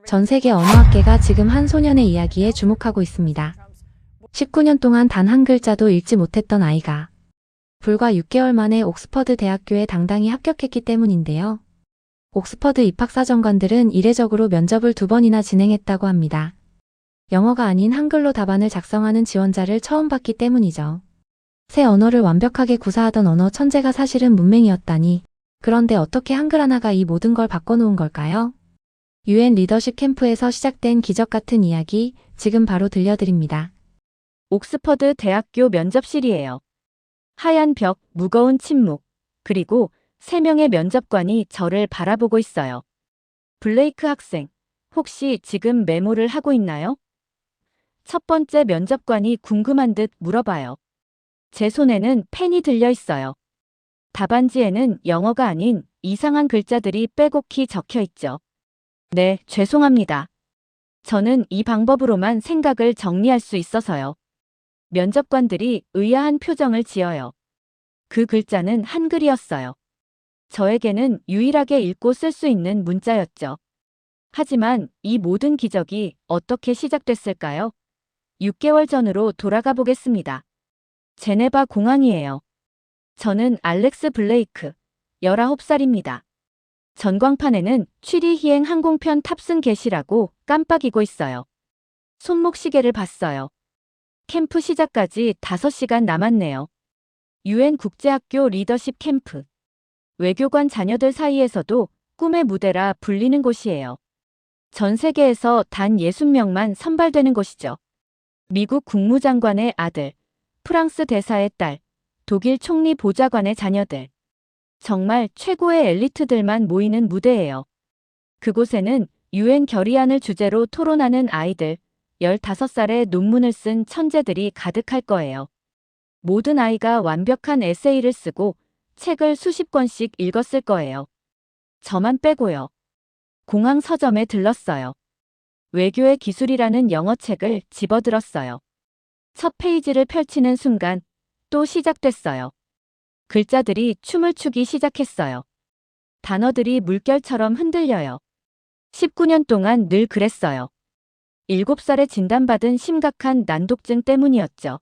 전 세계 언어학계가 지금 한 소년의 이야기에 주목하고 있습니다. 19년 동안 단 한 글자도 읽지 못했던 아이가 불과 6개월 만에 옥스퍼드 대학교에 당당히 합격했기 때문인데요. 옥스퍼드 입학사정관들은 이례적으로 면접을 2번이나 진행했다고 합니다. 영어가 아닌 한글로 답안을 작성하는 지원자를 처음 봤기 때문이죠. 새 언어를 완벽하게 구사하던 언어 천재가 사실은 문맹이었다니. 그런데 어떻게 한글 하나가 이 모든 걸 바꿔놓은 걸까요? UN 리더십 캠프에서 시작된 기적 같은 이야기, 지금 바로 들려드립니다. 옥스퍼드 대학교 면접실이에요. 하얀 벽, 무거운 침묵, 그리고 3명의 면접관이 저를 바라보고 있어요. 블레이크 학생, 혹시 지금 메모를 하고 있나요? 첫 번째 면접관이 궁금한 듯 물어봐요. 제 손에는 펜이 들려 있어요. 답안지에는 영어가 아닌 이상한 글자들이 빼곡히 적혀 있죠. 네, 죄송합니다. 저는 이 방법으로만 생각을 정리할 수 있어서요. 면접관들이 의아한 표정을 지어요. 그 글자는 한글이었어요. 저에게는 유일하게 읽고 쓸 수 있는 문자였죠. 하지만 이 모든 기적이 어떻게 시작됐을까요? 6개월 전으로 돌아가 보겠습니다. 제네바 공항이에요. 저는 알렉스 블레이크, 19살입니다. 전광판에는 취리희행 항공편 탑승 개시라고 깜빡이고 있어요. 손목 시계를 봤어요. 캠프 시작까지 5시간 남았네요. UN 국제학교 리더십 캠프. 외교관 자녀들 사이에서도 꿈의 무대라 불리는 곳이에요. 전 세계에서 단 60명만 선발되는 곳이죠. 미국 국무장관의 아들, 프랑스 대사의 딸, 독일 총리 보좌관의 자녀들. 정말 최고의 엘리트들만 모이는 무대예요. 그곳에는 UN 결의안을 주제로 토론하는 아이들, 15살의 논문을 쓴 천재들이 가득할 거예요. 모든 아이가 완벽한 에세이를 쓰고 책을 수십 권씩 읽었을 거예요. 저만 빼고요. 공항 서점에 들렀어요. 외교의 기술이라는 영어책을 집어들었어요. 첫 페이지를 펼치는 순간 또 시작됐어요. 글자들이 춤을 추기 시작했어요. 단어들이 물결처럼 흔들려요. 19년 동안 늘 그랬어요. 7살에 진단받은 심각한 난독증 때문이었죠.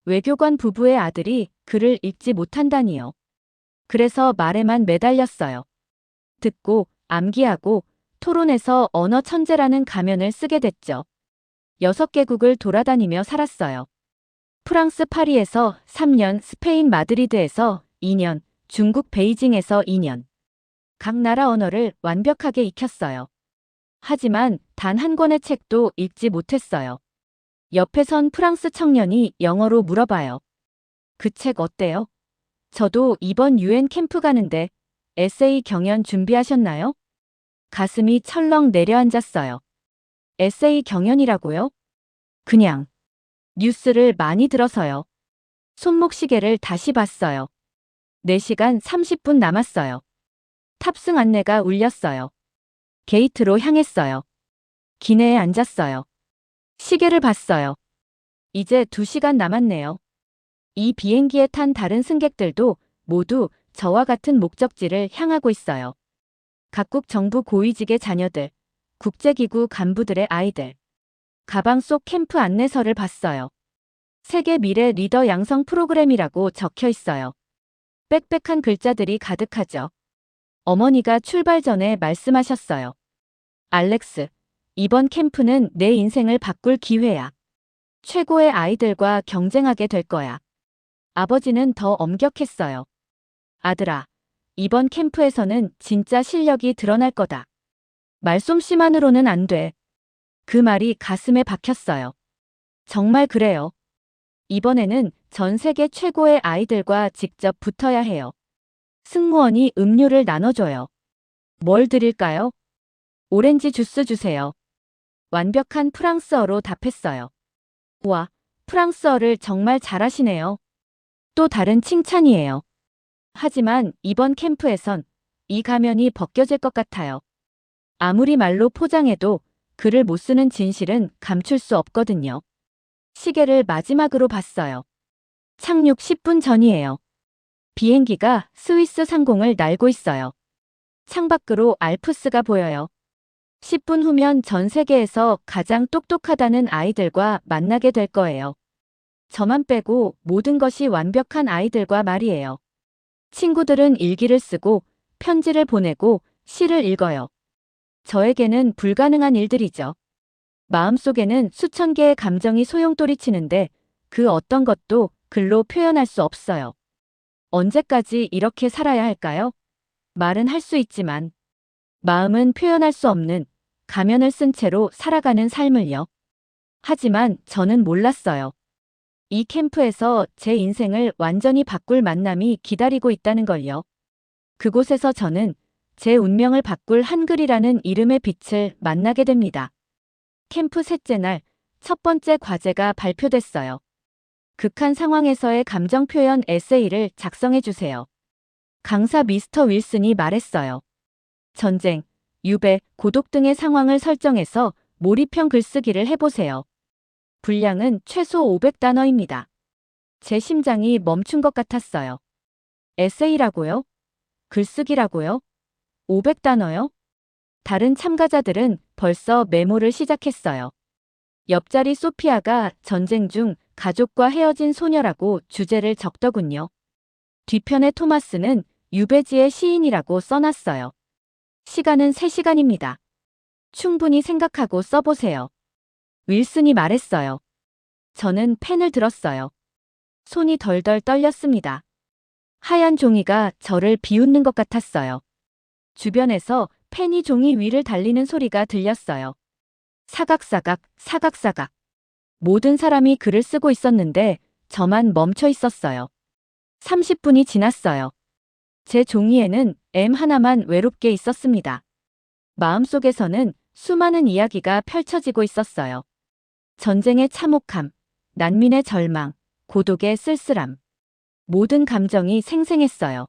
외교관 부부의 아들이 글을 읽지 못한다니요. 그래서 말에만 매달렸어요. 듣고, 암기하고, 토론에서 언어 천재라는 가면을 쓰게 됐죠. 6개국을 돌아다니며 살았어요. 프랑스 파리에서 3년, 스페인 마드리드에서 2년, 중국 베이징에서 2년. 각 나라 언어를 완벽하게 익혔어요. 하지만 단 한 권의 책도 읽지 못했어요. 옆에 선 프랑스 청년이 영어로 물어봐요. 그 책 어때요? 저도 이번 UN 캠프 가는데 에세이 경연 준비하셨나요? 가슴이 철렁 내려앉았어요. 에세이 경연이라고요? 그냥. 뉴스를 많이 들어서요. 손목 시계를 다시 봤어요. 4시간 30분 남았어요. 탑승 안내가 울렸어요. 게이트로 향했어요. 기내에 앉았어요. 시계를 봤어요. 이제 2시간 남았네요. 이 비행기에 탄 다른 승객들도 모두 저와 같은 목적지를 향하고 있어요. 각국 정부 고위직의 자녀들, 국제기구 간부들의 아이들. 가방 속 캠프 안내서를 봤어요. 세계 미래 리더 양성 프로그램이라고 적혀 있어요. 빽빽한 글자들이 가득하죠. 어머니가 출발 전에 말씀하셨어요. 알렉스, 이번 캠프는 내 인생을 바꿀 기회야. 최고의 아이들과 경쟁하게 될 거야. 아버지는 더 엄격했어요. 아들아, 이번 캠프에서는 진짜 실력이 드러날 거다. 말솜씨만으로는 안 돼. 그 말이 가슴에 박혔어요. 정말 그래요. 이번에는 전 세계 최고의 아이들과 직접 붙어야 해요. 승무원이 음료를 나눠줘요. 뭘 드릴까요? 오렌지 주스 주세요. 완벽한 프랑스어로 답했어요. 와, 프랑스어를 정말 잘하시네요. 또 다른 칭찬이에요. 하지만 이번 캠프에선 이 가면이 벗겨질 것 같아요. 아무리 말로 포장해도 글을 못 쓰는 진실은 감출 수 없거든요. 시계를 마지막으로 봤어요. 착륙 10분 전이에요. 비행기가 스위스 상공을 날고 있어요. 창밖으로 알프스가 보여요. 10분 후면 전 세계에서 가장 똑똑하다는 아이들과 만나게 될 거예요. 저만 빼고 모든 것이 완벽한 아이들과 말이에요. 친구들은 일기를 쓰고 편지를 보내고 시를 읽어요. 저에게는 불가능한 일들이죠. 마음속에는 수천 개의 감정이 소용돌이 치는데 그 어떤 것도 글로 표현할 수 없어요. 언제까지 이렇게 살아야 할까요? 말은 할 수 있지만 마음은 표현할 수 없는 가면을 쓴 채로 살아가는 삶을요. 하지만 저는 몰랐어요. 이 캠프에서 제 인생을 완전히 바꿀 만남이 기다리고 있다는 걸요. 그곳에서 저는 제 운명을 바꿀 한글이라는 이름의 빛을 만나게 됩니다. 캠프 셋째 날, 첫 번째 과제가 발표됐어요. 극한 상황에서의 감정 표현 에세이를 작성해 주세요. 강사 미스터 윌슨이 말했어요. 전쟁, 유배, 고독 등의 상황을 설정해서 몰입형 글쓰기를 해보세요. 분량은 최소 500단어입니다. 제 심장이 멈춘 것 같았어요. 에세이라고요? 글쓰기라고요? 500단어요? 다른 참가자들은 벌써 메모를 시작했어요. 옆자리 소피아가 전쟁 중 가족과 헤어진 소녀라고 주제를 적더군요. 뒤편에 토마스는 유배지의 시인이라고 써놨어요. 시간은 3시간입니다. 충분히 생각하고 써보세요. 윌슨이 말했어요. 저는 펜을 들었어요. 손이 덜덜 떨렸습니다. 하얀 종이가 저를 비웃는 것 같았어요. 주변에서 펜이 종이 위를 달리는 소리가 들렸어요. 사각사각, 사각사각. 모든 사람이 글을 쓰고 있었는데 저만 멈춰 있었어요. 30분이 지났어요. 제 종이에는 M 하나만 외롭게 있었습니다. 마음속에서는 수많은 이야기가 펼쳐지고 있었어요. 전쟁의 참혹함, 난민의 절망, 고독의 쓸쓸함. 모든 감정이 생생했어요.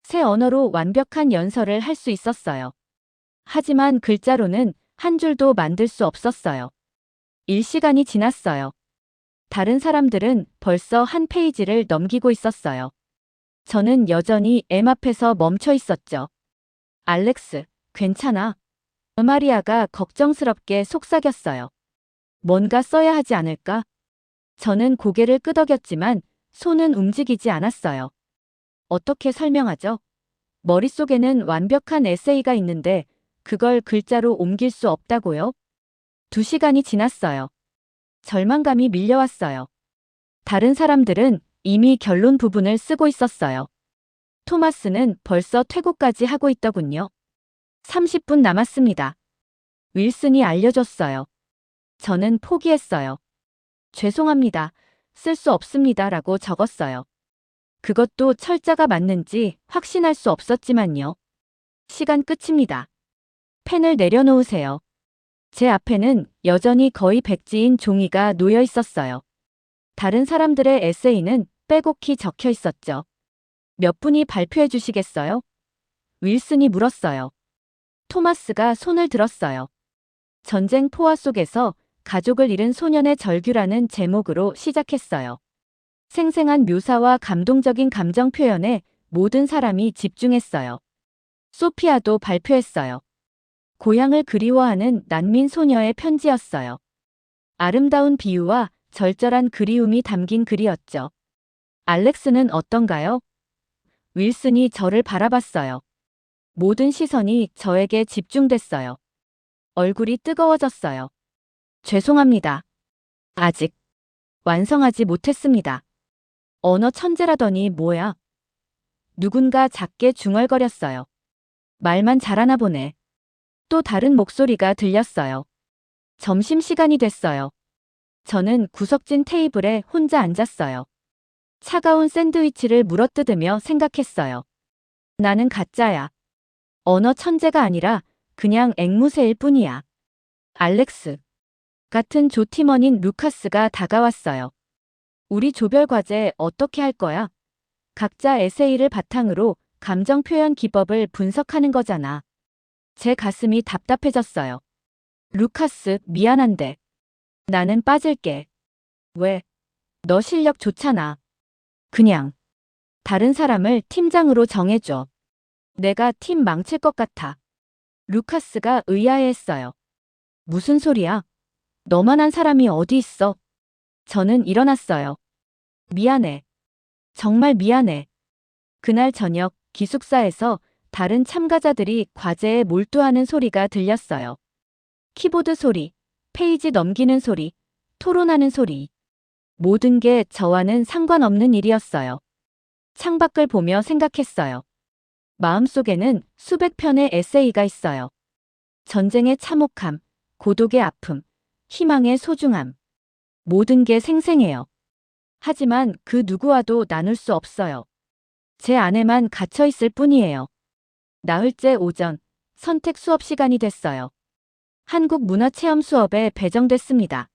새 언어로 완벽한 연설을 할 수 있었어요. 하지만 글자로는 한 줄도 만들 수 없었어요. 1시간이 지났어요. 다른 사람들은 벌써 한 페이지를 넘기고 있었어요. 저는 여전히 M 앞에서 멈춰 있었죠. 알렉스, 괜찮아. 마리아가 걱정스럽게 속삭였어요. 뭔가 써야 하지 않을까? 저는 고개를 끄덕였지만 손은 움직이지 않았어요. 어떻게 설명하죠? 머릿속에는 완벽한 에세이가 있는데 그걸 글자로 옮길 수 없다고요? 2시간이 지났어요. 절망감이 밀려왔어요. 다른 사람들은 이미 결론 부분을 쓰고 있었어요. 토마스는 벌써 퇴고까지 하고 있더군요. 30분 남았습니다. 윌슨이 알려줬어요. 저는 포기했어요. 죄송합니다. 쓸 수 없습니다. 라고 적었어요. 그것도 철자가 맞는지 확신할 수 없었지만요. 시간 끝입니다. 펜을 내려놓으세요. 제 앞에는 여전히 거의 백지인 종이가 놓여 있었어요. 다른 사람들의 에세이는 빼곡히 적혀 있었죠. 몇 분이 발표해 주시겠어요? 윌슨이 물었어요. 토마스가 손을 들었어요. 전쟁 포화 속에서 가족을 잃은 소년의 절규라는 제목으로 시작했어요. 생생한 묘사와 감동적인 감정 표현에 모든 사람이 집중했어요. 소피아도 발표했어요. 고향을 그리워하는 난민 소녀의 편지였어요. 아름다운 비유와 절절한 그리움이 담긴 글이었죠. 알렉스는 어떤가요? 윌슨이 저를 바라봤어요. 모든 시선이 저에게 집중됐어요. 얼굴이 뜨거워졌어요. 죄송합니다. 아직 완성하지 못했습니다. 언어 천재라더니 뭐야? 누군가 작게 중얼거렸어요. 말만 잘하나 보네. 또 다른 목소리가 들렸어요. 점심시간이 됐어요. 저는 구석진 테이블에 혼자 앉았어요. 차가운 샌드위치를 물어뜯으며 생각했어요. 나는 가짜야. 언어 천재가 아니라 그냥 앵무새일 뿐이야. 알렉스. 같은 조팀원인 루카스가 다가왔어요. 우리 조별 과제 어떻게 할 거야? 각자 에세이를 바탕으로 감정 표현 기법을 분석하는 거잖아. 제 가슴이 답답해졌어요. 루카스, 미안한데. 나는 빠질게. 왜? 너 실력 좋잖아. 그냥. 다른 사람을 팀장으로 정해줘. 내가 팀 망칠 것 같아. 루카스가 의아해했어요. 무슨 소리야? 너만한 사람이 어디 있어? 저는 일어났어요. 미안해. 정말 미안해. 그날 저녁 기숙사에서 다른 참가자들이 과제에 몰두하는 소리가 들렸어요. 키보드 소리, 페이지 넘기는 소리, 토론하는 소리. 모든 게 저와는 상관없는 일이었어요. 창밖을 보며 생각했어요. 마음속에는 수백 편의 에세이가 있어요. 전쟁의 참혹함, 고독의 아픔, 희망의 소중함. 모든 게 생생해요. 하지만 그 누구와도 나눌 수 없어요. 제 안에만 갇혀 있을 뿐이에요. 나흘째 오전, 선택 수업 시간이 됐어요. 한국 문화체험 수업에 배정됐습니다.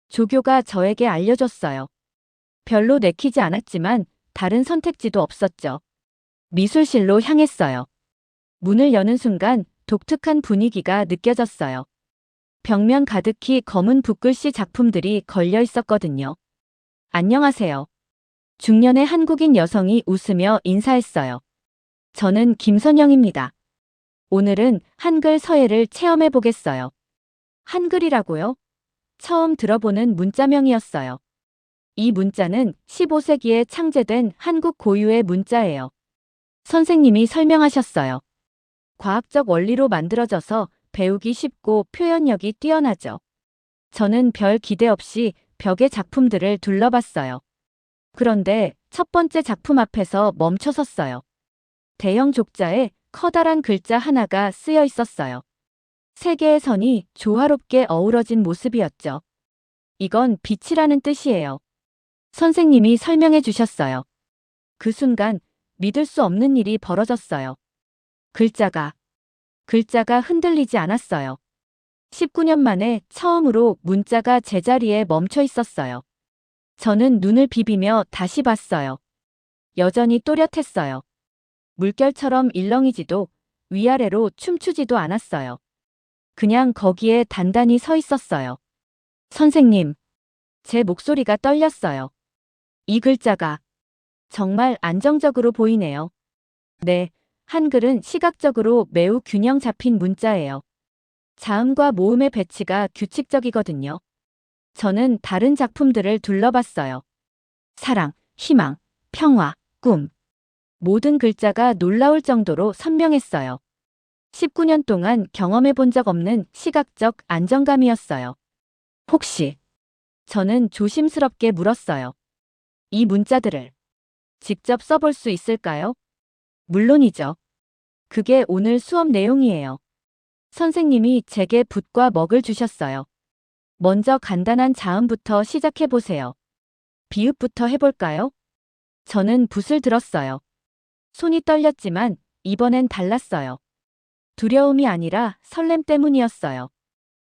조교가 저에게 알려줬어요. 별로 내키지 않았지만 다른 선택지도 없었죠. 미술실로 향했어요. 문을 여는 순간 독특한 분위기가 느껴졌어요. 벽면 가득히 검은 붓글씨 작품들이 걸려 있었거든요. 안녕하세요. 중년의 한국인 여성이 웃으며 인사했어요. 저는 김선영입니다. 오늘은 한글 서예를 체험해 보겠어요. 한글이라고요? 처음 들어보는 문자명이었어요. 이 문자는 15세기에 창제된 한국 고유의 문자예요. 선생님이 설명하셨어요. 과학적 원리로 만들어져서 배우기 쉽고 표현력이 뛰어나죠. 저는 별 기대 없이 벽의 작품들을 둘러봤어요. 그런데 첫 번째 작품 앞에서 멈춰 섰어요. 대형 족자에 커다란 글자 하나가 쓰여 있었어요. 세 개의 선이 조화롭게 어우러진 모습이었죠. 이건 빛이라는 뜻이에요. 선생님이 설명해 주셨어요. 그 순간 믿을 수 없는 일이 벌어졌어요. 글자가 흔들리지 않았어요. 19년 만에 처음으로 문자가 제자리에 멈춰 있었어요. 저는 눈을 비비며 다시 봤어요. 여전히 또렷했어요. 물결처럼 일렁이지도 위아래로 춤추지도 않았어요. 그냥 거기에 단단히 서 있었어요. 선생님, 제 목소리가 떨렸어요. 이 글자가 정말 안정적으로 보이네요. 네, 한글은 시각적으로 매우 균형 잡힌 문자예요. 자음과 모음의 배치가 규칙적이거든요. 저는 다른 작품들을 둘러봤어요. 사랑, 희망, 평화, 꿈. 모든 글자가 놀라울 정도로 선명했어요. 19년 동안 경험해 본 적 없는 시각적 안정감이었어요. 혹시 저는 조심스럽게 물었어요. 이 문자들을 직접 써볼 수 있을까요? 물론이죠. 그게 오늘 수업 내용이에요. 선생님이 제게 붓과 먹을 주셨어요. 먼저 간단한 자음부터 시작해 보세요. 비읍부터 해볼까요? 저는 붓을 들었어요. 손이 떨렸지만 이번엔 달랐어요. 두려움이 아니라 설렘 때문이었어요.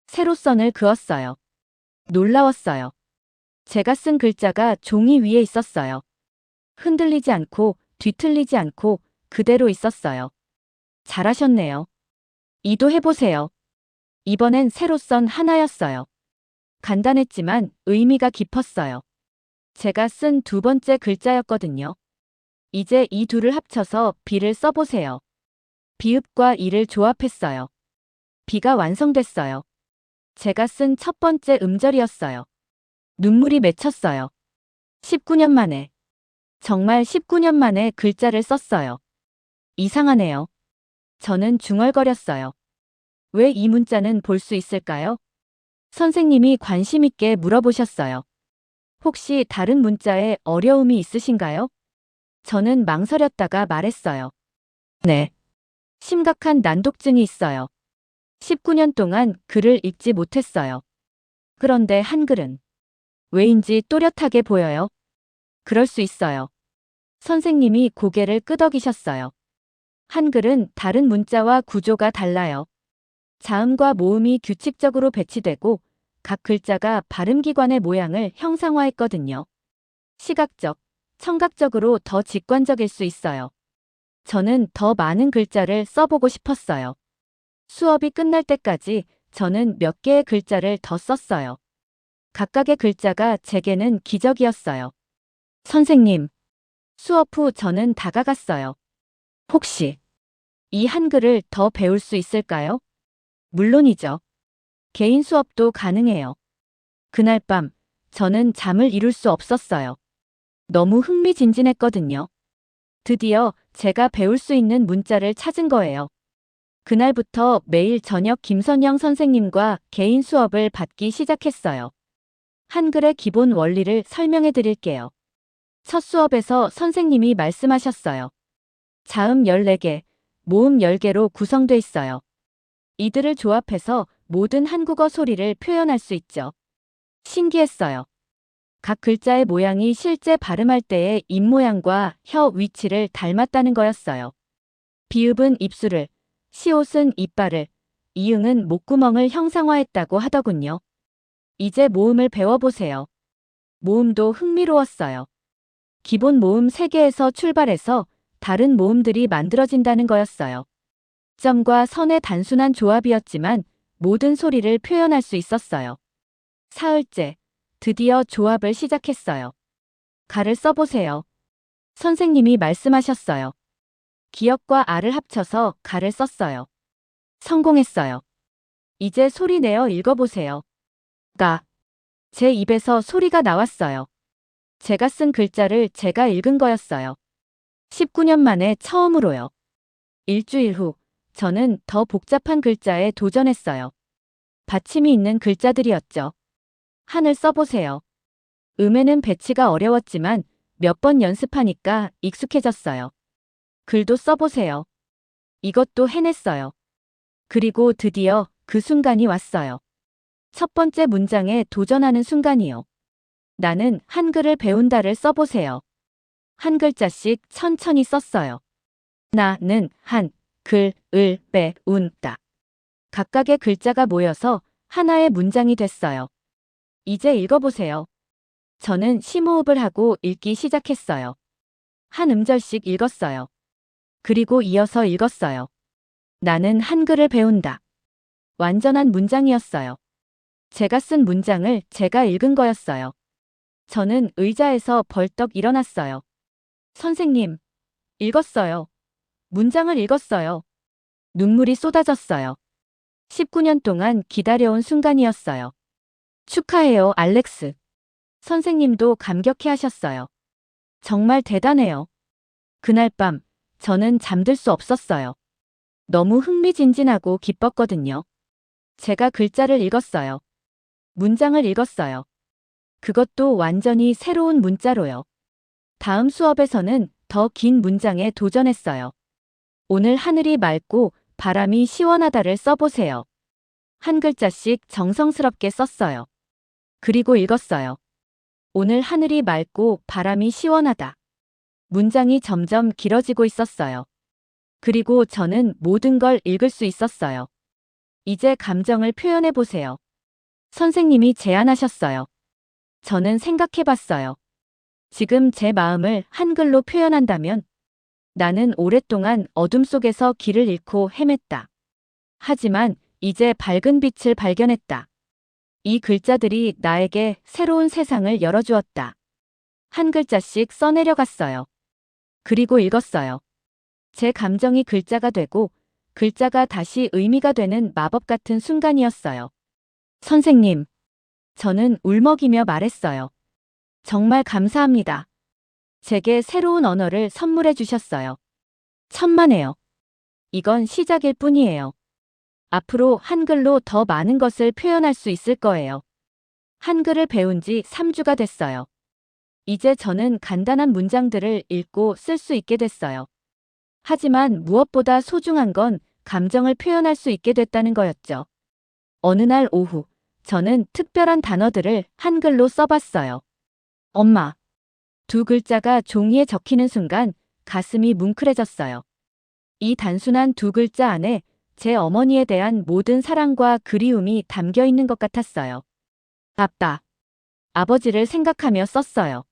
세로선을 그었어요. 놀라웠어요. 제가 쓴 글자가 종이 위에 있었어요. 흔들리지 않고 뒤틀리지 않고 그대로 있었어요. 잘하셨네요. 이도 해보세요. 이번엔 세로선 하나였어요. 간단했지만 의미가 깊었어요. 제가 쓴 두 번째 글자였거든요. 이제 이 둘을 합쳐서 비를 써보세요. 비읍과 이를 조합했어요. 비가 완성됐어요. 제가 쓴 첫 번째 음절이었어요. 눈물이 맺혔어요. 19년 만에. 정말 19년 만에 글자를 썼어요. 이상하네요. 저는 중얼거렸어요. 왜 이 문자는 볼 수 있을까요? 선생님이 관심 있게 물어보셨어요. 혹시 다른 문자에 어려움이 있으신가요? 저는 망설였다가 말했어요. 네. 심각한 난독증이 있어요. 19년 동안 글을 읽지 못했어요. 그런데 한글은 왜인지 또렷하게 보여요. 그럴 수 있어요. 선생님이 고개를 끄덕이셨어요. 한글은 다른 문자와 구조가 달라요. 자음과 모음이 규칙적으로 배치되고 각 글자가 발음기관의 모양을 형상화했거든요. 시각적, 청각적으로 더 직관적일 수 있어요. 저는 더 많은 글자를 써보고 싶었어요. 수업이 끝날 때까지 저는 몇 개의 글자를 더 썼어요. 각각의 글자가 제게는 기적이었어요. 선생님, 수업 후 저는 다가갔어요. 혹시 이 한글을 더 배울 수 있을까요? 물론이죠. 개인 수업도 가능해요. 그날 밤, 저는 잠을 이룰 수 없었어요. 너무 흥미진진했거든요. 드디어 제가 배울 수 있는 문자를 찾은 거예요. 그날부터 매일 저녁 김선영 선생님과 개인 수업을 받기 시작했어요. 한글의 기본 원리를 설명해 드릴게요. 첫 수업에서 선생님이 말씀하셨어요. 자음 14개, 모음 10개로 구성돼 있어요. 이들을 조합해서 모든 한국어 소리를 표현할 수 있죠. 신기했어요. 각 글자의 모양이 실제 발음할 때의 입모양과 혀 위치를 닮았다는 거였어요. 비읍은 입술을, 시옷은 이빨을, 이응은 목구멍을 형상화했다고 하더군요. 이제 모음을 배워보세요. 모음도 흥미로웠어요. 기본 모음 3개에서 출발해서 다른 모음들이 만들어진다는 거였어요. 점과 선의 단순한 조합이었지만 모든 소리를 표현할 수 있었어요. 사흘째, 드디어 조합을 시작했어요. 가를 써보세요. 선생님이 말씀하셨어요. 기역과 아를 합쳐서 가를 썼어요. 성공했어요. 이제 소리 내어 읽어보세요. 가. 제 입에서 소리가 나왔어요. 제가 쓴 글자를 제가 읽은 거였어요. 19년 만에 처음으로요. 일주일 후, 저는 더 복잡한 글자에 도전했어요. 받침이 있는 글자들이었죠. 한을 써보세요. 음에는 배치가 어려웠지만 몇 번 연습하니까 익숙해졌어요. 글도 써보세요. 이것도 해냈어요. 그리고 드디어 그 순간이 왔어요. 첫 번째 문장에 도전하는 순간이요. 나는 한글을 배운다를 써보세요. 한 글자씩 천천히 썼어요. 나는 한글을 배운다. 각각의 글자가 모여서 하나의 문장이 됐어요. 이제 읽어보세요. 저는 심호흡을 하고 읽기 시작했어요. 한 음절씩 읽었어요. 그리고 이어서 읽었어요. 나는 한글을 배운다. 완전한 문장이었어요. 제가 쓴 문장을 제가 읽은 거였어요. 저는 의자에서 벌떡 일어났어요. 선생님, 읽었어요. 문장을 읽었어요. 눈물이 쏟아졌어요. 19년 동안 기다려온 순간이었어요. 축하해요, 알렉스. 선생님도 감격해 하셨어요. 정말 대단해요. 그날 밤, 저는 잠들 수 없었어요. 너무 흥미진진하고 기뻤거든요. 제가 글자를 읽었어요. 문장을 읽었어요. 그것도 완전히 새로운 문자로요. 다음 수업에서는 더 긴 문장에 도전했어요. 오늘 하늘이 맑고 바람이 시원하다를 써보세요. 한 글자씩 정성스럽게 썼어요. 그리고 읽었어요. 오늘 하늘이 맑고 바람이 시원하다. 문장이 점점 길어지고 있었어요. 그리고 저는 모든 걸 읽을 수 있었어요. 이제 감정을 표현해 보세요. 선생님이 제안하셨어요. 저는 생각해 봤어요. 지금 제 마음을 한글로 표현한다면 나는 오랫동안 어둠 속에서 길을 잃고 헤맸다. 하지만 이제 밝은 빛을 발견했다. 이 글자들이 나에게 새로운 세상을 열어주었다. 한 글자씩 써내려갔어요. 그리고 읽었어요. 제 감정이 글자가 되고 글자가 다시 의미가 되는 마법 같은 순간이었어요. 선생님, 저는 울먹이며 말했어요. 정말 감사합니다. 제게 새로운 언어를 선물해 주셨어요. 천만에요. 이건 시작일 뿐이에요. 앞으로 한글로 더 많은 것을 표현할 수 있을 거예요. 한글을 배운 지 3주가 됐어요. 이제 저는 간단한 문장들을 읽고 쓸 수 있게 됐어요. 하지만 무엇보다 소중한 건 감정을 표현할 수 있게 됐다는 거였죠. 어느 날 오후, 저는 특별한 단어들을 한글로 써봤어요. 엄마. 두 글자가 종이에 적히는 순간 가슴이 뭉클해졌어요. 이 단순한 두 글자 안에 제 어머니에 대한 모든 사랑과 그리움이 담겨 있는 것 같았어요. 아빠. 아버지를 생각하며 썼어요.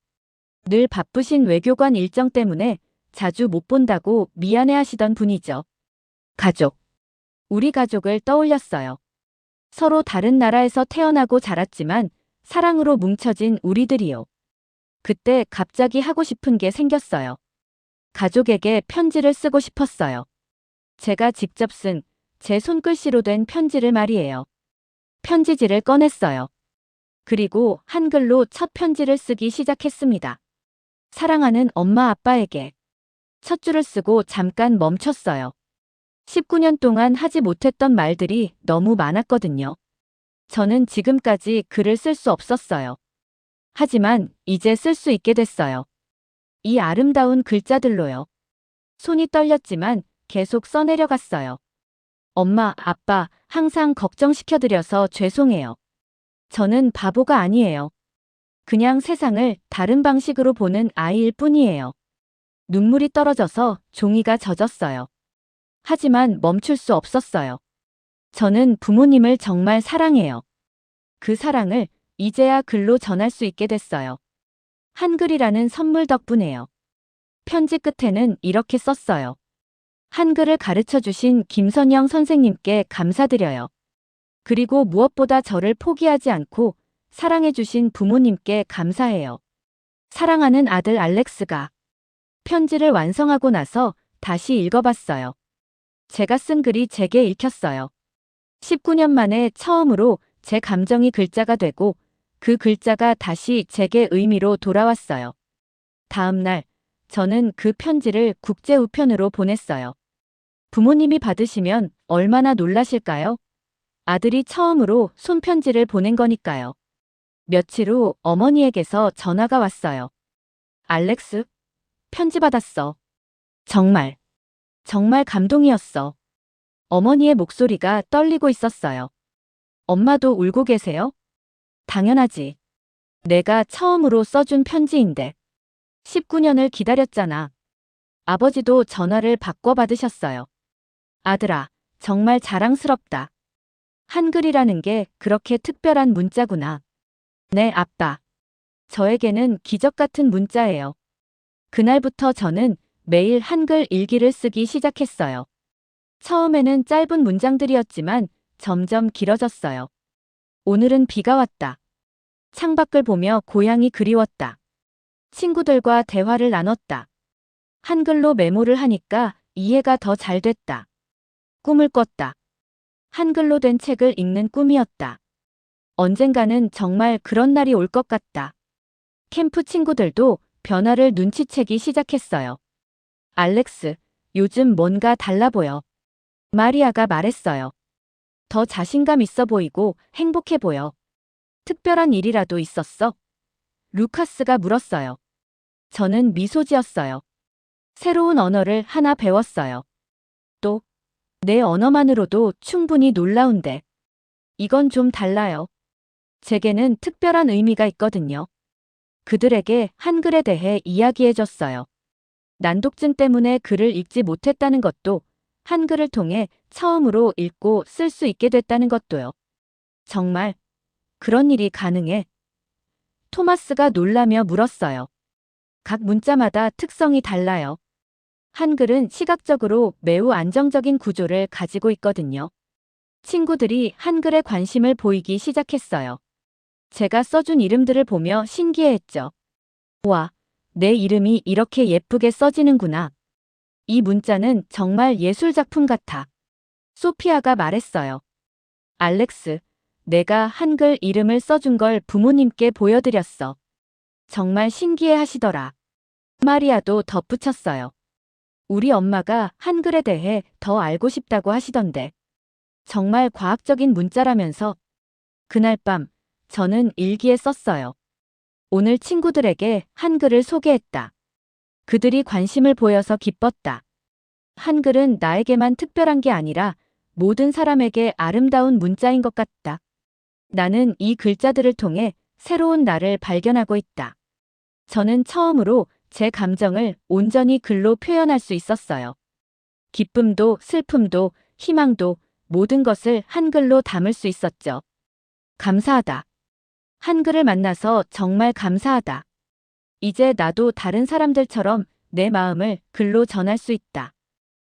늘 바쁘신 외교관 일정 때문에 자주 못 본다고 미안해 하시던 분이죠. 가족. 우리 가족을 떠올렸어요. 서로 다른 나라에서 태어나고 자랐지만 사랑으로 뭉쳐진 우리들이요. 그때 갑자기 하고 싶은 게 생겼어요. 가족에게 편지를 쓰고 싶었어요. 제가 직접 쓴 제 손글씨로 된 편지를 말이에요. 편지지를 꺼냈어요. 그리고 한글로 첫 편지를 쓰기 시작했습니다. 사랑하는 엄마 아빠에게. 첫 줄을 쓰고 잠깐 멈췄어요. 19년 동안 하지 못했던 말들이 너무 많았거든요. 저는 지금까지 글을 쓸 수 없었어요. 하지만 이제 쓸 수 있게 됐어요. 이 아름다운 글자들로요. 손이 떨렸지만 계속 써내려갔어요. 엄마, 아빠, 항상 걱정시켜드려서 죄송해요. 저는 바보가 아니에요. 그냥 세상을 다른 방식으로 보는 아이일 뿐이에요. 눈물이 떨어져서 종이가 젖었어요. 하지만 멈출 수 없었어요. 저는 부모님을 정말 사랑해요. 그 사랑을 이제야 글로 전할 수 있게 됐어요. 한글이라는 선물 덕분에요. 편지 끝에는 이렇게 썼어요. 한글을 가르쳐 주신 김선영 선생님께 감사드려요. 그리고 무엇보다 저를 포기하지 않고 사랑해 주신 부모님께 감사해요. 사랑하는 아들 알렉스가. 편지를 완성하고 나서 다시 읽어봤어요. 제가 쓴 글이 제게 읽혔어요. 19년 만에 처음으로 제 감정이 글자가 되고 그 글자가 다시 제게 의미로 돌아왔어요. 다음 날 저는 그 편지를 국제 우편으로 보냈어요. 부모님이 받으시면 얼마나 놀라실까요? 아들이 처음으로 손편지를 보낸 거니까요. 며칠 후 어머니에게서 전화가 왔어요. 알렉스, 편지 받았어. 정말 감동이었어. 어머니의 목소리가 떨리고 있었어요. 엄마도 울고 계세요? 당연하지. 내가 처음으로 써준 편지인데. 19년을 기다렸잖아. 아버지도 전화를 바꿔 받으셨어요. 아들아, 정말 자랑스럽다. 한글이라는 게 그렇게 특별한 문자구나. 네, 아빠. 저에게는 기적 같은 문자예요. 그날부터 저는 매일 한글 일기를 쓰기 시작했어요. 처음에는 짧은 문장들이었지만 점점 길어졌어요. 오늘은 비가 왔다. 창밖을 보며 고향이 그리웠다. 친구들과 대화를 나눴다. 한글로 메모를 하니까 이해가 더 잘 됐다. 꿈을 꿨다. 한글로 된 책을 읽는 꿈이었다. 언젠가는 정말 그런 날이 올 것 같다. 캠프 친구들도 변화를 눈치채기 시작했어요. 알렉스, 요즘 뭔가 달라 보여. 마리아가 말했어요. 더 자신감 있어 보이고 행복해 보여. 특별한 일이라도 있었어? 루카스가 물었어요. 저는 미소 지었어요. 새로운 언어를 하나 배웠어요. 또, 내 언어만으로도 충분히 놀라운데. 이건 좀 달라요. 제게는 특별한 의미가 있거든요. 그들에게 한글에 대해 이야기해줬어요. 난독증 때문에 글을 읽지 못했다는 것도 한글을 통해 처음으로 읽고 쓸 수 있게 됐다는 것도요. 정말 그런 일이 가능해? 토마스가 놀라며 물었어요. 각 문자마다 특성이 달라요. 한글은 시각적으로 매우 안정적인 구조를 가지고 있거든요. 친구들이 한글에 관심을 보이기 시작했어요. 제가 써준 이름들을 보며 신기해했죠. 와, 내 이름이 이렇게 예쁘게 써지는구나. 이 문자는 정말 예술작품 같아. 소피아가 말했어요. 알렉스, 내가 한글 이름을 써준 걸 부모님께 보여드렸어. 정말 신기해 하시더라. 마리아도 덧붙였어요. 우리 엄마가 한글에 대해 더 알고 싶다고 하시던데. 정말 과학적인 문자라면서. 그날 밤, 저는 일기에 썼어요. 오늘 친구들에게 한글을 소개했다. 그들이 관심을 보여서 기뻤다. 한글은 나에게만 특별한 게 아니라 모든 사람에게 아름다운 문자인 것 같다. 나는 이 글자들을 통해 새로운 나를 발견하고 있다. 저는 처음으로 제 감정을 온전히 글로 표현할 수 있었어요. 기쁨도 슬픔도 희망도 모든 것을 한글로 담을 수 있었죠. 감사하다. 한글을 만나서 정말 감사하다. 이제 나도 다른 사람들처럼 내 마음을 글로 전할 수 있다.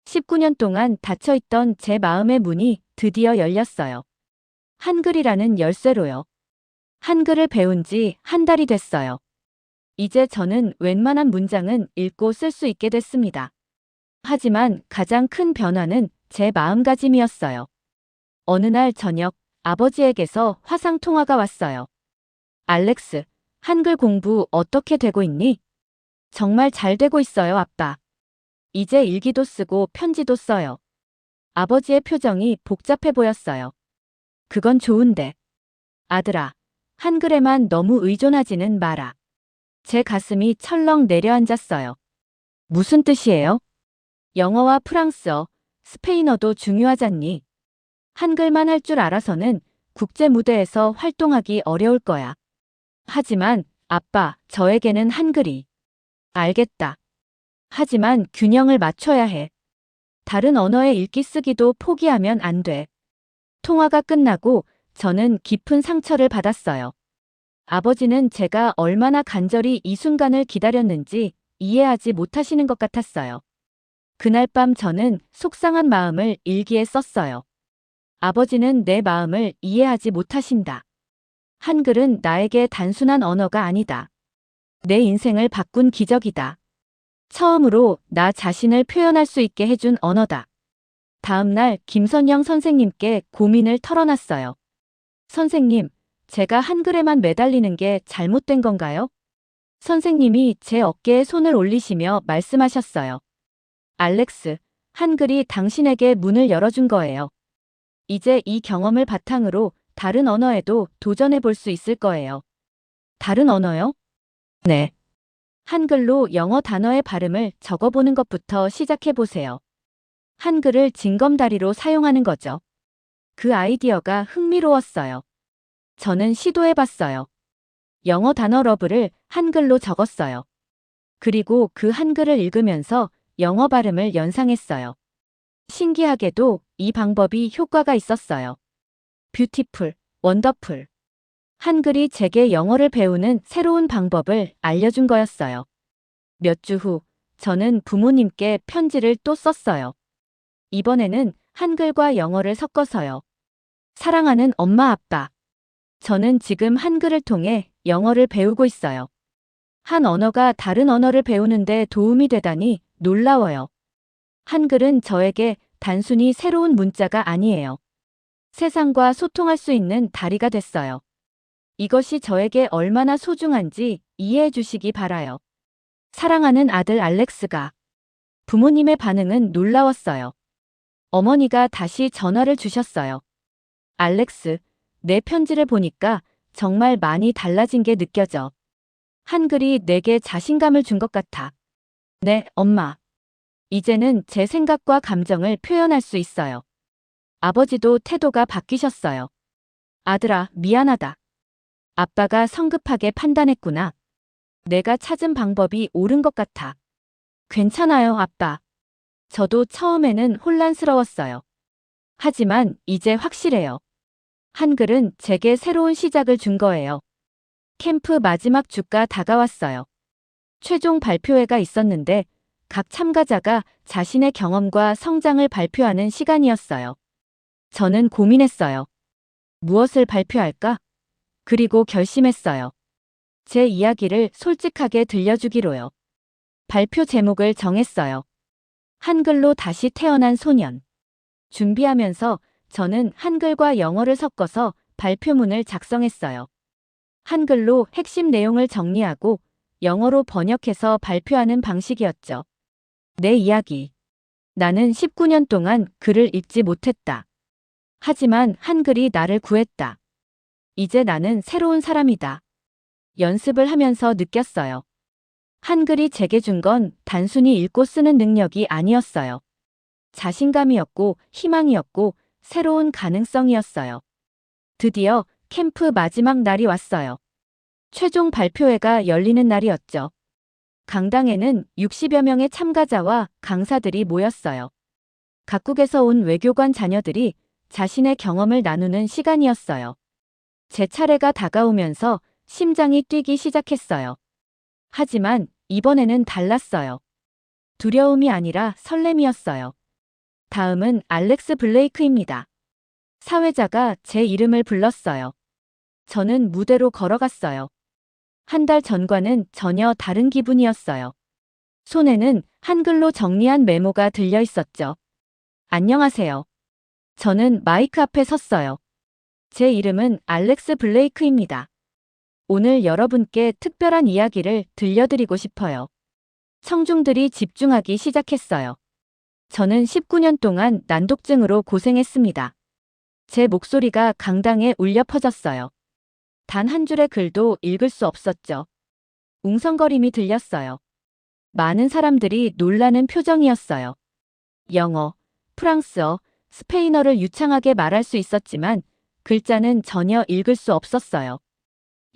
19년 동안 닫혀있던 제 마음의 문이 드디어 열렸어요. 한글이라는 열쇠로요. 한글을 배운 지 한 달이 됐어요. 이제 저는 웬만한 문장은 읽고 쓸 수 있게 됐습니다. 하지만 가장 큰 변화는 제 마음가짐이었어요. 어느 날 저녁 아버지에게서 화상 통화가 왔어요. 알렉스, 한글 공부 어떻게 되고 있니? 정말 잘 되고 있어요, 아빠. 이제 일기도 쓰고 편지도 써요. 아버지의 표정이 복잡해 보였어요. 그건 좋은데. 아들아, 한글에만 너무 의존하지는 마라. 제 가슴이 철렁 내려앉았어요. 무슨 뜻이에요? 영어와 프랑스어, 스페인어도 중요하잖니. 한글만 할 줄 알아서는 국제 무대에서 활동하기 어려울 거야. 하지만 아빠, 저에게는 한글이. 알겠다. 하지만 균형을 맞춰야 해. 다른 언어의 읽기 쓰기도 포기하면 안 돼. 통화가 끝나고 저는 깊은 상처를 받았어요. 아버지는 제가 얼마나 간절히 이 순간을 기다렸는지 이해하지 못하시는 것 같았어요. 그날 밤 저는 속상한 마음을 일기에 썼어요. 아버지는 내 마음을 이해하지 못하신다. 한글은 나에게 단순한 언어가 아니다. 내 인생을 바꾼 기적이다. 처음으로 나 자신을 표현할 수 있게 해준 언어다. 다음 날 김선영 선생님께 고민을 털어놨어요. 선생님, 제가 한글에만 매달리는 게 잘못된 건가요? 선생님이 제 어깨에 손을 올리시며 말씀하셨어요. 알렉스, 한글이 당신에게 문을 열어준 거예요. 이제 이 경험을 바탕으로 다른 언어에도 도전해 볼 수 있을 거예요. 다른 언어요? 네. 한글로 영어 단어의 발음을 적어보는 것부터 시작해 보세요. 한글을 징검다리로 사용하는 거죠. 그 아이디어가 흥미로웠어요. 저는 시도해 봤어요. 영어 단어 러브를 한글로 적었어요. 그리고 그 한글을 읽으면서 영어 발음을 연상했어요. 신기하게도 이 방법이 효과가 있었어요. 뷰티풀, 원더풀. 한글이 제게 영어를 배우는 새로운 방법을 알려준 거였어요. 몇 주 후, 저는 부모님께 편지를 또 썼어요. 이번에는 한글과 영어를 섞어서요. 사랑하는 엄마 아빠. 저는 지금 한글을 통해 영어를 배우고 있어요. 한 언어가 다른 언어를 배우는데 도움이 되다니 놀라워요. 한글은 저에게 단순히 새로운 문자가 아니에요. 세상과 소통할 수 있는 다리가 됐어요. 이것이 저에게 얼마나 소중한지 이해해 주시기 바라요. 사랑하는 아들 알렉스가. 부모님의 반응은 놀라웠어요. 어머니가 다시 전화를 주셨어요. 알렉스, 내 편지를 보니까 정말 많이 달라진 게 느껴져. 한글이 내게 자신감을 준 것 같아. 네, 엄마. 이제는 제 생각과 감정을 표현할 수 있어요. 아버지도 태도가 바뀌셨어요. 아들아, 미안하다. 아빠가 성급하게 판단했구나. 내가 찾은 방법이 옳은 것 같아. 괜찮아요, 아빠. 저도 처음에는 혼란스러웠어요. 하지만 이제 확실해요. 한글은 제게 새로운 시작을 준 거예요. 캠프 마지막 주가 다가왔어요. 최종 발표회가 있었는데 각 참가자가 자신의 경험과 성장을 발표하는 시간이었어요. 저는 고민했어요. 무엇을 발표할까? 그리고 결심했어요. 제 이야기를 솔직하게 들려주기로요. 발표 제목을 정했어요. 한글로 다시 태어난 소년. 준비하면서 저는 한글과 영어를 섞어서 발표문을 작성했어요. 한글로 핵심 내용을 정리하고 영어로 번역해서 발표하는 방식이었죠. 내 이야기. 나는 19년 동안 글을 읽지 못했다. 하지만 한글이 나를 구했다. 이제 나는 새로운 사람이다. 연습을 하면서 느꼈어요. 한글이 제게 준 건 단순히 읽고 쓰는 능력이 아니었어요. 자신감이었고 희망이었고 새로운 가능성이었어요. 드디어 캠프 마지막 날이 왔어요. 최종 발표회가 열리는 날이었죠. 강당에는 60여 명의 참가자와 강사들이 모였어요. 각국에서 온 외교관 자녀들이 자신의 경험을 나누는 시간이었어요. 제 차례가 다가오면서 심장이 뛰기 시작했어요. 하지만 이번에는 달랐어요. 두려움이 아니라 설렘이었어요. 다음은 알렉스 블레이크입니다. 사회자가 제 이름을 불렀어요. 저는 무대로 걸어갔어요. 한 달 전과는 전혀 다른 기분이었어요. 손에는 한글로 정리한 메모가 들려 있었죠. 안녕하세요. 저는 마이크 앞에 섰어요. 제 이름은 알렉스 블레이크입니다. 오늘 여러분께 특별한 이야기를 들려드리고 싶어요. 청중들이 집중하기 시작했어요. 저는 19년 동안 난독증으로 고생했습니다. 제 목소리가 강당에 울려 퍼졌어요. 단 한 줄의 글도 읽을 수 없었죠. 웅성거림이 들렸어요. 많은 사람들이 놀라는 표정이었어요. 영어, 프랑스어, 스페인어를 유창하게 말할 수 있었지만 글자는 전혀 읽을 수 없었어요.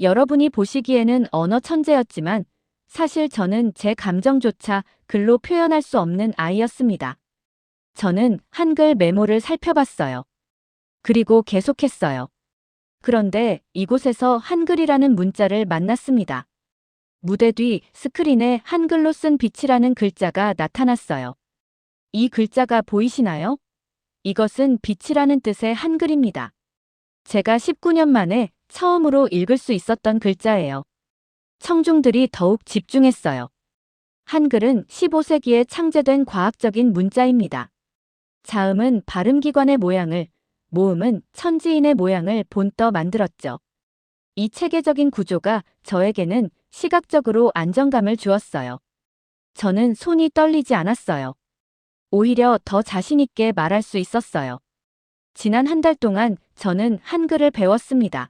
여러분이 보시기에는 언어 천재였지만 사실 저는 제 감정조차 글로 표현할 수 없는 아이였습니다. 저는 한글 메모를 살펴봤어요. 그리고 계속했어요. 그런데 이곳에서 한글이라는 문자를 만났습니다. 무대 뒤 스크린에 한글로 쓴 빛이라는 글자가 나타났어요. 이 글자가 보이시나요? 이것은 빛이라는 뜻의 한글입니다. 제가 19년 만에 처음으로 읽을 수 있었던 글자예요. 청중들이 더욱 집중했어요. 한글은 15세기에 창제된 과학적인 문자입니다. 자음은 발음기관의 모양을, 모음은 천지인의 모양을 본떠 만들었죠. 이 체계적인 구조가 저에게는 시각적으로 안정감을 주었어요. 저는 손이 떨리지 않았어요. 오히려 더 자신있게 말할 수 있었어요. 지난 한 달 동안 저는 한글을 배웠습니다.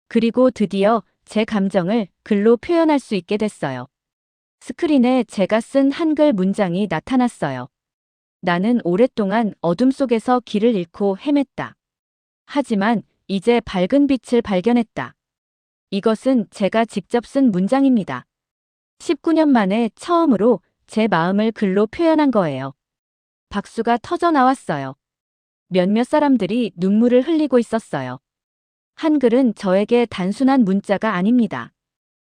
그리고 드디어 제 감정을 글로 표현할 수 있게 됐어요. 스크린에 제가 쓴 한글 문장이 나타났어요. 나는 오랫동안 어둠 속에서 길을 잃고 헤맸다. 하지만 이제 밝은 빛을 발견했다. 이것은 제가 직접 쓴 문장입니다. 19년 만에 처음으로 제 마음을 글로 표현한 거예요. 박수가 터져 나왔어요. 몇몇 사람들이 눈물을 흘리고 있었어요. 한글은 저에게 단순한 문자가 아닙니다.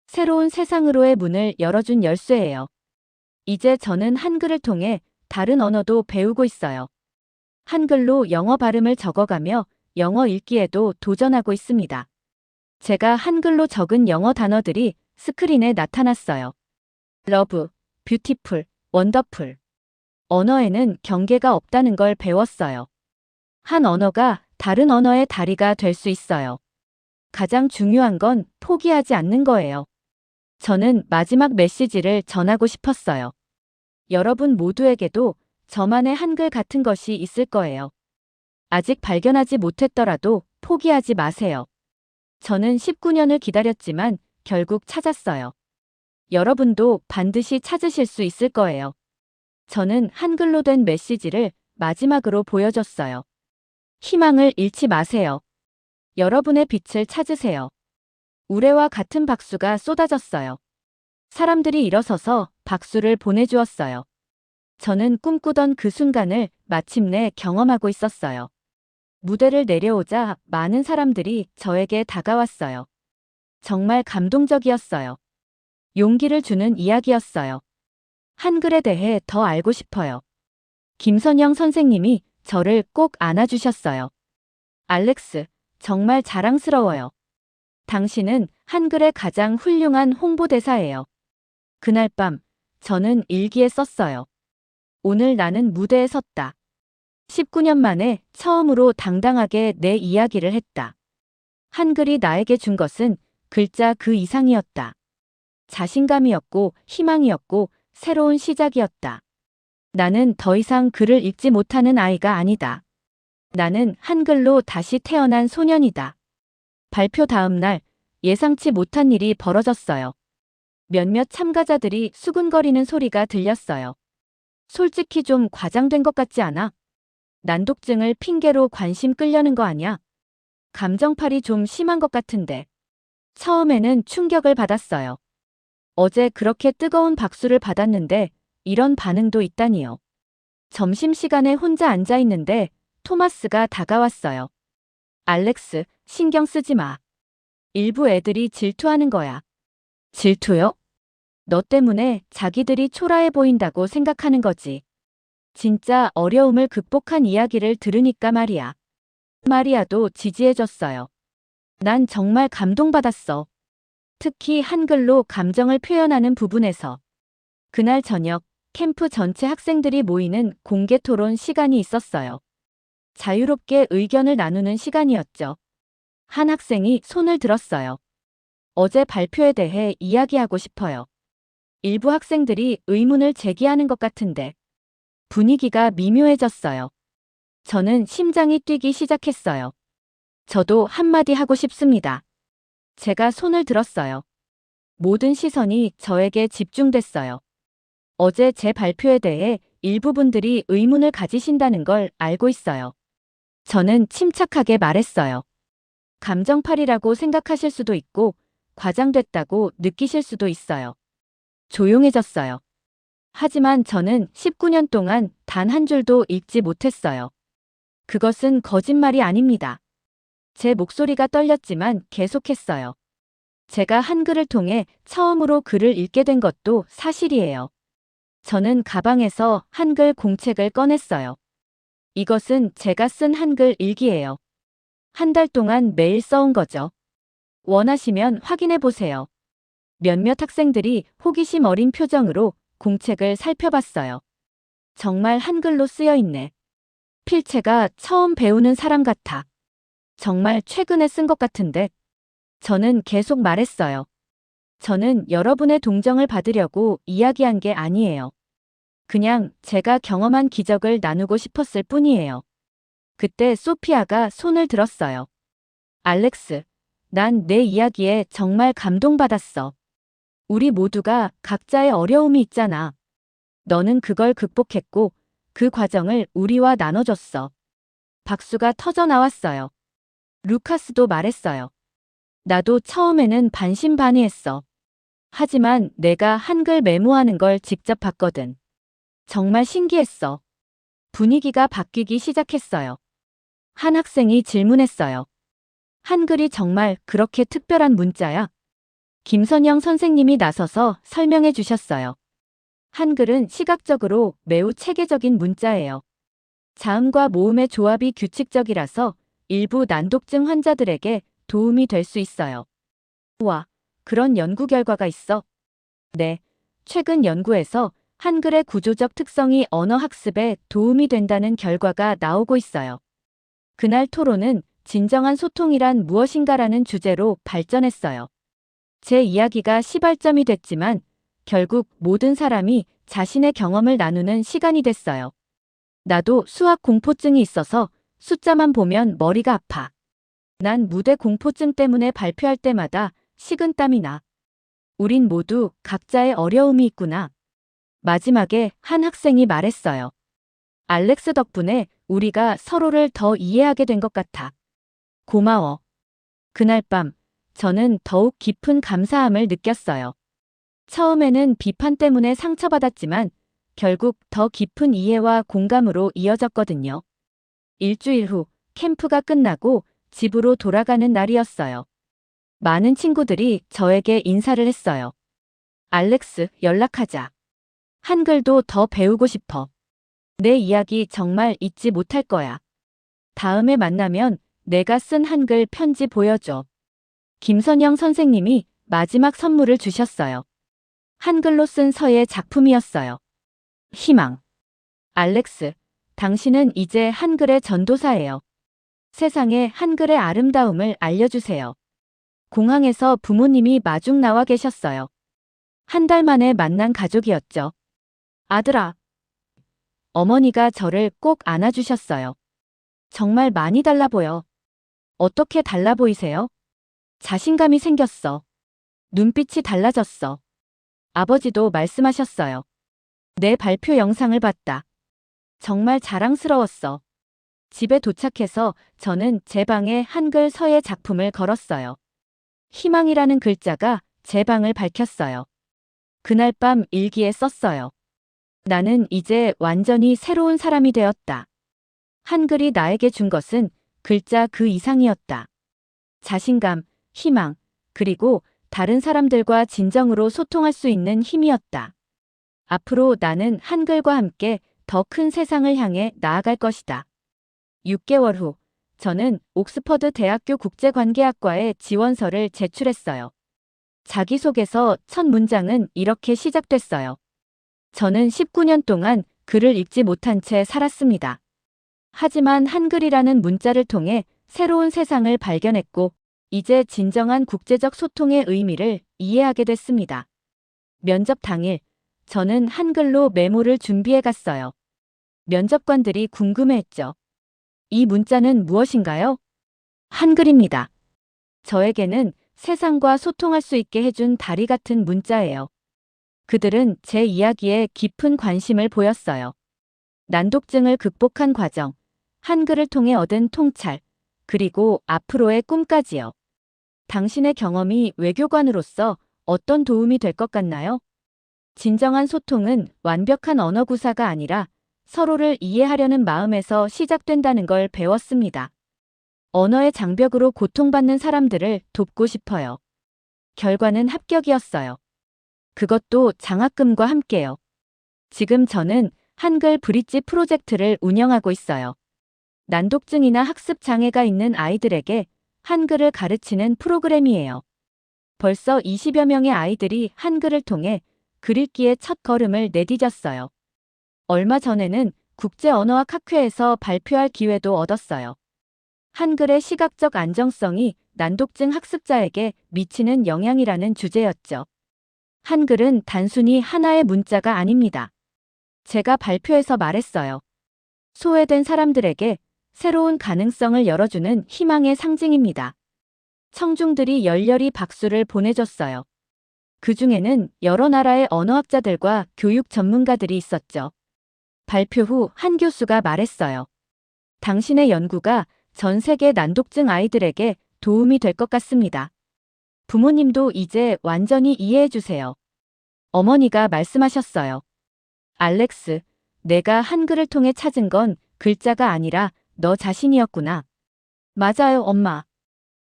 새로운 세상으로의 문을 열어준 열쇠예요. 이제 저는 한글을 통해 다른 언어도 배우고 있어요. 한글로 영어 발음을 적어가며 영어 읽기에도 도전하고 있습니다. 제가 한글로 적은 영어 단어들이 스크린에 나타났어요. 러브, 뷰티풀, 원더풀. 언어에는 경계가 없다는 걸 배웠어요. 한 언어가 다른 언어의 다리가 될 수 있어요. 가장 중요한 건 포기하지 않는 거예요. 저는 마지막 메시지를 전하고 싶었어요. 여러분 모두에게도 저만의 한글 같은 것이 있을 거예요. 아직 발견하지 못했더라도 포기하지 마세요. 저는 19년을 기다렸지만 결국 찾았어요. 여러분도 반드시 찾으실 수 있을 거예요. 저는 한글로 된 메시지를 마지막으로 보여줬어요. 희망을 잃지 마세요. 여러분의 빛을 찾으세요. 우레와 같은 박수가 쏟아졌어요. 사람들이 일어서서 박수를 보내주었어요. 저는 꿈꾸던 그 순간을 마침내 경험하고 있었어요. 무대를 내려오자 많은 사람들이 저에게 다가왔어요. 정말 감동적이었어요. 용기를 주는 이야기였어요. 한글에 대해 더 알고 싶어요. 김선영 선생님이 저를 꼭 안아주셨어요. 알렉스, 정말 자랑스러워요. 당신은 한글의 가장 훌륭한 홍보대사예요. 그날 밤, 저는 일기에 썼어요. 오늘 나는 무대에 섰다. 19년 만에 처음으로 당당하게 내 이야기를 했다. 한글이 나에게 준 것은 글자 그 이상이었다. 자신감이었고 희망이었고 새로운 시작이었다. 나는 더 이상 글을 읽지 못하는 아이가 아니다. 나는 한글로 다시 태어난 소년이다. 발표 다음 날 예상치 못한 일이 벌어졌어요. 몇몇 참가자들이 수근거리는 소리가 들렸어요. 솔직히 좀 과장된 것 같지 않아? 난독증을 핑계로 관심 끌려는 거 아냐? 감정팔이 좀 심한 것 같은데. 처음에는 충격을 받았어요. 어제 그렇게 뜨거운 박수를 받았는데 이런 반응도 있다니요. 점심시간에 혼자 앉아 있는데 토마스가 다가왔어요. 알렉스, 신경 쓰지 마. 일부 애들이 질투하는 거야. 질투요? 너 때문에 자기들이 초라해 보인다고 생각하는 거지. 진짜 어려움을 극복한 이야기를 들으니까 말이야. 마리아도 지지해줬어요. 난 정말 감동받았어. 특히 한글로 감정을 표현하는 부분에서. 그날 저녁 캠프 전체 학생들이 모이는 공개 토론 시간이 있었어요. 자유롭게 의견을 나누는 시간이었죠. 한 학생이 손을 들었어요. 어제 발표에 대해 이야기하고 싶어요. 일부 학생들이 의문을 제기하는 것 같은데 분위기가 미묘해졌어요. 저는 심장이 뛰기 시작했어요. 저도 한마디 하고 싶습니다. 제가 손을 들었어요. 모든 시선이 저에게 집중됐어요. 어제 제 발표에 대해 일부 분들이 의문을 가지신다는 걸 알고 있어요. 저는 침착하게 말했어요. 감정팔이라고 생각하실 수도 있고 과장됐다고 느끼실 수도 있어요. 조용해졌어요. 하지만 저는 19년 동안 단 한 줄도 읽지 못했어요. 그것은 거짓말이 아닙니다. 제 목소리가 떨렸지만 계속했어요. 제가 한글을 통해 처음으로 글을 읽게 된 것도 사실이에요. 저는 가방에서 한글 공책을 꺼냈어요. 이것은 제가 쓴 한글 일기예요. 한 달 동안 매일 써온 거죠. 원하시면 확인해 보세요. 몇몇 학생들이 호기심 어린 표정으로 공책을 살펴봤어요. 정말 한글로 쓰여 있네. 필체가 처음 배우는 사람 같아. 정말 최근에 쓴 것 같은데. 저는 계속 말했어요. 저는 여러분의 동정을 받으려고 이야기한 게 아니에요. 그냥 제가 경험한 기적을 나누고 싶었을 뿐이에요. 그때 소피아가 손을 들었어요. 알렉스, 난 내 이야기에 정말 감동받았어. 우리 모두가 각자의 어려움이 있잖아. 너는 그걸 극복했고 그 과정을 우리와 나눠줬어. 박수가 터져 나왔어요. 루카스도 말했어요. 나도 처음에는 반신반의했어. 하지만 내가 한글 메모하는 걸 직접 봤거든. 정말 신기했어. 분위기가 바뀌기 시작했어요. 한 학생이 질문했어요. 한글이 정말 그렇게 특별한 문자야? 김선영 선생님이 나서서 설명해 주셨어요. 한글은 시각적으로 매우 체계적인 문자예요. 자음과 모음의 조합이 규칙적이라서 일부 난독증 환자들에게 도움이 될 수 있어요. 우와, 그런 연구 결과가 있어? 네, 최근 연구에서 한글의 구조적 특성이 언어 학습에 도움이 된다는 결과가 나오고 있어요. 그날 토론은 진정한 소통이란 무엇인가라는 주제로 발전했어요. 제 이야기가 시발점이 됐지만 결국 모든 사람이 자신의 경험을 나누는 시간이 됐어요. 나도 수학 공포증이 있어서 숫자만 보면 머리가 아파. 난 무대 공포증 때문에 발표할 때마다 식은땀이 나. 우린 모두 각자의 어려움이 있구나. 마지막에 한 학생이 말했어요. 알렉스 덕분에 우리가 서로를 더 이해하게 된 것 같아. 고마워. 그날 밤, 저는 더욱 깊은 감사함을 느꼈어요. 처음에는 비판 때문에 상처받았지만 결국 더 깊은 이해와 공감으로 이어졌거든요. 일주일 후 캠프가 끝나고 집으로 돌아가는 날이었어요. 많은 친구들이 저에게 인사를 했어요. 알렉스, 연락하자. 한글도 더 배우고 싶어. 내 이야기 정말 잊지 못할 거야. 다음에 만나면 내가 쓴 한글 편지 보여줘. 김선영 선생님이 마지막 선물을 주셨어요. 한글로 쓴 서예 작품이었어요. 희망. 알렉스, 당신은 이제 한글의 전도사예요. 세상에 한글의 아름다움을 알려주세요. 공항에서 부모님이 마중 나와 계셨어요. 한 달 만에 만난 가족이었죠. 아들아. 어머니가 저를 꼭 안아주셨어요. 정말 많이 달라 보여. 어떻게 달라 보이세요? 자신감이 생겼어. 눈빛이 달라졌어. 아버지도 말씀하셨어요. 내 발표 영상을 봤다. 정말 자랑스러웠어. 집에 도착해서 저는 제 방에 한글 서예 작품을 걸었어요. 희망이라는 글자가 제 방을 밝혔어요. 그날 밤 일기에 썼어요. 나는 이제 완전히 새로운 사람이 되었다. 한글이 나에게 준 것은 글자 그 이상이었다. 자신감, 희망, 그리고 다른 사람들과 진정으로 소통할 수 있는 힘이었다. 앞으로 나는 한글과 함께 더 큰 세상을 향해 나아갈 것이다. 6개월 후, 저는 옥스퍼드 대학교 국제관계학과에 지원서를 제출했어요. 자기소개서 첫 문장은 이렇게 시작됐어요. 저는 19년 동안 글을 읽지 못한 채 살았습니다. 하지만 한글이라는 문자를 통해 새로운 세상을 발견했고, 이제 진정한 국제적 소통의 의미를 이해하게 됐습니다. 면접 당일, 저는 한글로 메모를 준비해 갔어요. 면접관들이 궁금해했죠. 이 문자는 무엇인가요? 한글입니다. 저에게는 세상과 소통할 수 있게 해준 다리 같은 문자예요. 그들은 제 이야기에 깊은 관심을 보였어요. 난독증을 극복한 과정, 한글을 통해 얻은 통찰, 그리고 앞으로의 꿈까지요. 당신의 경험이 외교관으로서 어떤 도움이 될 것 같나요? 진정한 소통은 완벽한 언어 구사가 아니라 서로를 이해하려는 마음에서 시작된다는 걸 배웠습니다. 언어의 장벽으로 고통받는 사람들을 돕고 싶어요. 결과는 합격이었어요. 그것도 장학금과 함께요. 지금 저는 한글 브릿지 프로젝트를 운영하고 있어요. 난독증이나 학습 장애가 있는 아이들에게 한글을 가르치는 프로그램이에요. 벌써 20여 명의 아이들이 한글을 통해 글 읽기의 첫 걸음을 내디뎠어요. 얼마 전에는 국제언어학학회에서 발표할 기회도 얻었어요. 한글의 시각적 안정성이 난독증 학습자에게 미치는 영향이라는 주제였죠. 한글은 단순히 하나의 문자가 아닙니다. 제가 발표에서 말했어요. 소외된 사람들에게 새로운 가능성을 열어주는 희망의 상징입니다. 청중들이 열렬히 박수를 보내줬어요. 그 중에는 여러 나라의 언어학자들과 교육 전문가들이 있었죠. 발표 후 한 교수가 말했어요. 당신의 연구가 전 세계 난독증 아이들에게 도움이 될 것 같습니다. 부모님도 이제 완전히 이해해 주세요. 어머니가 말씀하셨어요. 알렉스, 내가 한글을 통해 찾은 건 글자가 아니라 너 자신이었구나. 맞아요, 엄마.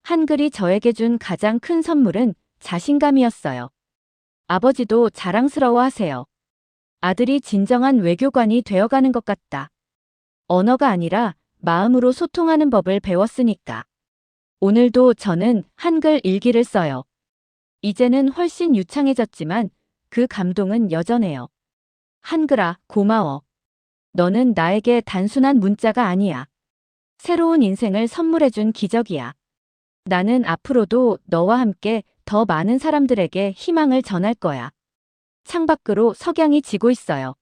한글이 저에게 준 가장 큰 선물은 자신감이었어요. 아버지도 자랑스러워 하세요. 아들이 진정한 외교관이 되어가는 것 같다. 언어가 아니라 마음으로 소통하는 법을 배웠으니까. 오늘도 저는 한글 일기를 써요. 이제는 훨씬 유창해졌지만 그 감동은 여전해요. 한글아, 고마워. 너는 나에게 단순한 문자가 아니야. 새로운 인생을 선물해준 기적이야. 나는 앞으로도 너와 함께 더 많은 사람들에게 희망을 전할 거야. 창밖으로 석양이 지고 있어요.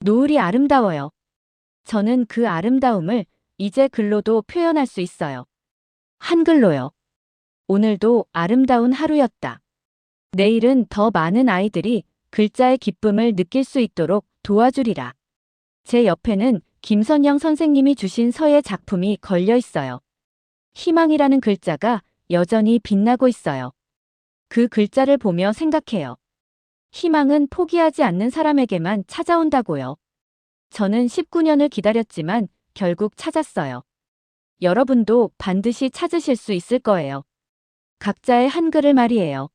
노을이 아름다워요. 저는 그 아름다움을 이제 글로도 표현할 수 있어요. 한글로요. 오늘도 아름다운 하루였다. 내일은 더 많은 아이들이 글자의 기쁨을 느낄 수 있도록 도와주리라. 제 옆에는 김선영 선생님이 주신 서예 작품이 걸려 있어요. 희망이라는 글자가 여전히 빛나고 있어요. 그 글자를 보며 생각해요. 희망은 포기하지 않는 사람에게만 찾아온다고요. 저는 19년을 기다렸지만 결국 찾았어요. 여러분도 반드시 찾으실 수 있을 거예요. 각자의 한글을 말이에요.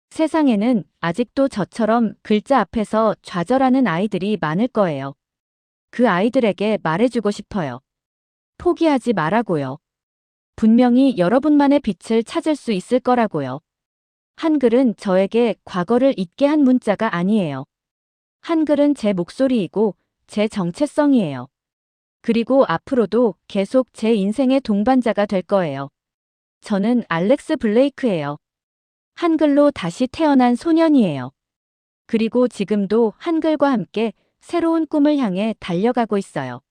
세상에는 아직도 저처럼 글자 앞에서 좌절하는 아이들이 많을 거예요. 그 아이들에게 말해주고 싶어요. 포기하지 말라고요. 분명히 여러분만의 빛을 찾을 수 있을 거라고요. 한글은 저에게 과거를 잊게 한 문자가 아니에요. 한글은 제 목소리이고 제 정체성이에요. 그리고 앞으로도 계속 제 인생의 동반자가 될 거예요. 저는 알렉스 블레이크예요. 한글로 다시 태어난 소년이에요. 그리고 지금도 한글과 함께 새로운 꿈을 향해 달려가고 있어요.